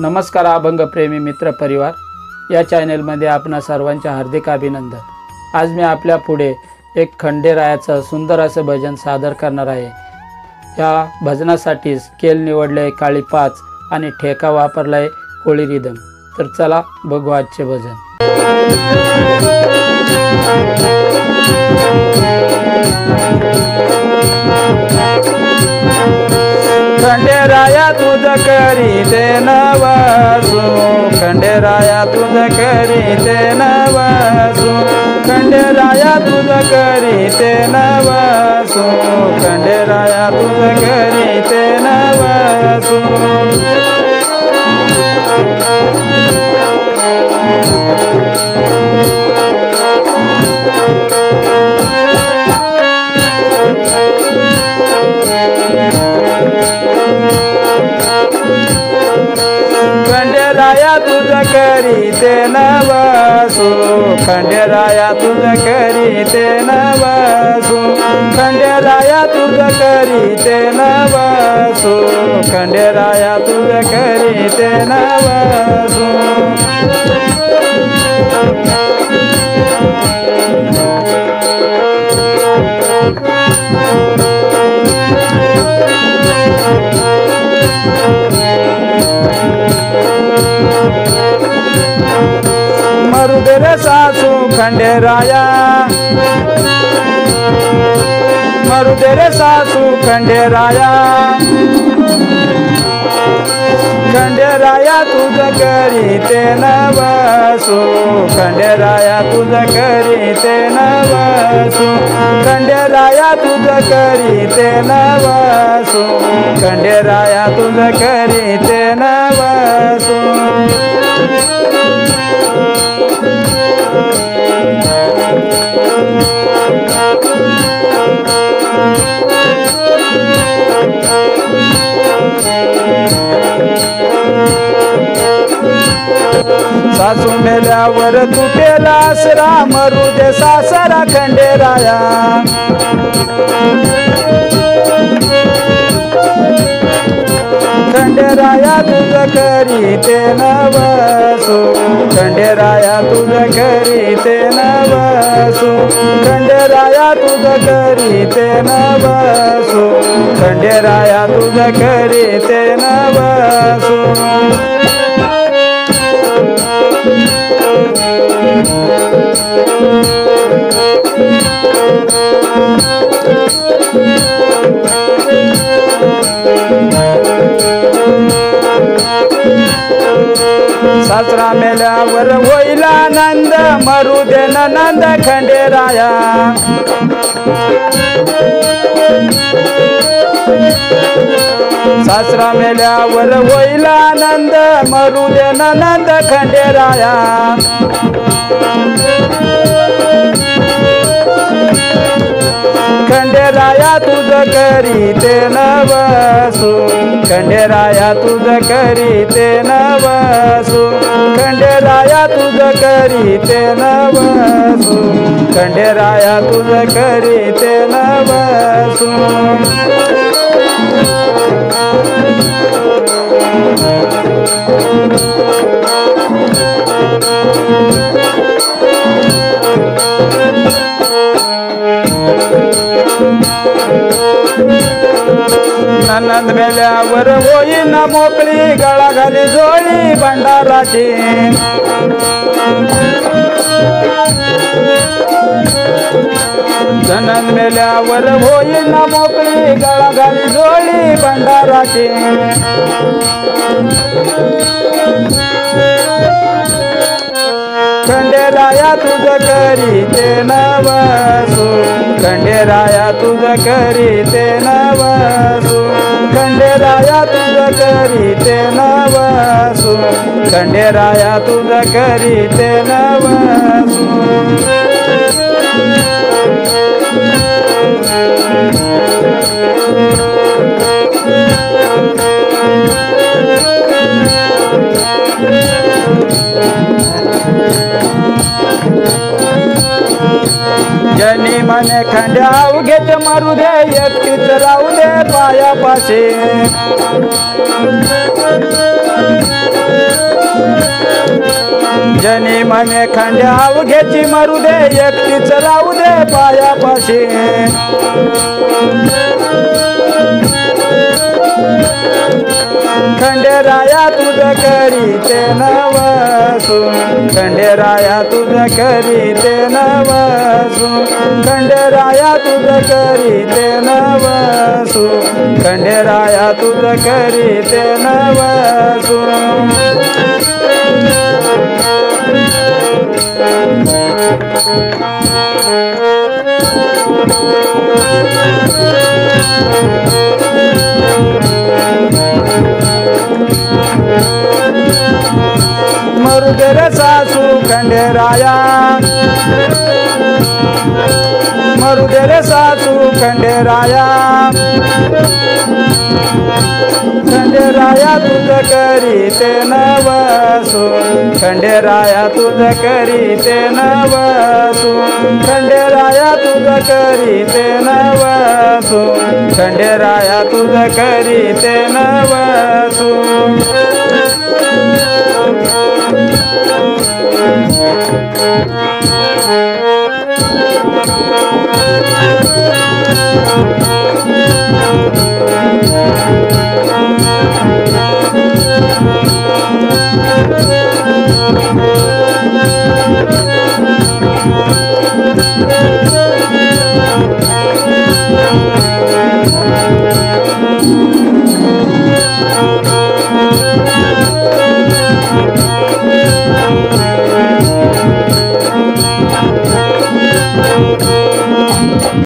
नमस्कार अभंगप्रेमी मित्र परिवार, या चॅनलमध्ये आपणा सर्वांचे हार्दिक अभिनंदन। आज मी आपल्या पुढे एक खंडेरायाचं सुंदर असं भजन सादर करणार आहे। या भजनासाठी स्केल निवडले काळी 5 आणि ठेका वापरलाय कोळी रिदम। तर चला बघू आजचे भजन। खंडेराया तुझ करी ते नवसू, खंडेराया तुझ करी ते नवसू, खंडेराया तुझ करी ते नवसू, खंडेराया तुझ करी ते नवसू। खंडेराया तुझ करी ते नवसू, खंडेराया तुझ करी ते नवसू, खंडेराया तुझ करी ते नवसू, खंडेराया तुझ करी ते नवसू। मरुदे रे सासू खंडेराया, मरुदे रे सासू खंडेराया, खंडेराया तुझ करी ते नवसू, खंडेराया तुझ करी ते नवसू, खंडेराया तुझ करी ते नवसू, खंडेराया तुझ करी ते नवसू। सासू मेल्यावर तुटेला आसरा, मरुदे सासरा खंडेराया, खंडेराया तुझ करी ते नवसू, खंडेराया तुझ करी ते नवसू, खंडेराया तुझ करी ते नवसू, खंडेराया तुझ करी ते नवसू। सासरा मेल्यावर होईल आनंद, मरुदे नंद खंडेराया, सासरा मेल्यावर होईल आनंद, मरुदे नंद खंडेराया, खंडेराया तुझ करी ते नवसू, खंडेराया तुझ करी ते नवसू, खंडेराया तुझ करी ते नवसू, खंडेराया तुझ करी ते नवसू। नंद मेल्यावर होईन मोकळी, गळाखाली जोडी भंडाराची, नंद मेल्यावर होईन मोकळी, गळाखाली जोडी भंडाराची, खंडेराया तुझ करी ते नवसू, खंडेराया तुझ करी ते नवसू, खंडेराया तुझ करी ते नवसू, खंडेराया तुझ करी ते नवसू। जनी मने खंड्या अवघेच मारू दे, एकटीच राहू दे पायापाशी, जनी म्हणे खंड्या अवघ्याची मरू दे एकटीच राहू दे पायापाशी खंडेराया तुझ करी ते नवसू खंडेराया तुझ करी ते नवसू खंडेराया तुझ करी ते नवसू खंडेराया तुझ करी ते नवसू मरुदे रे सासू खंडेराया मरुदे रे सासू खंडेराया खंडेराया तुझ करी ते नवसू खंडेराया तुझ करी ते नवसू खंडेराया तुझ करी ते नवसू खंडेराया तुझ करी ते नवसू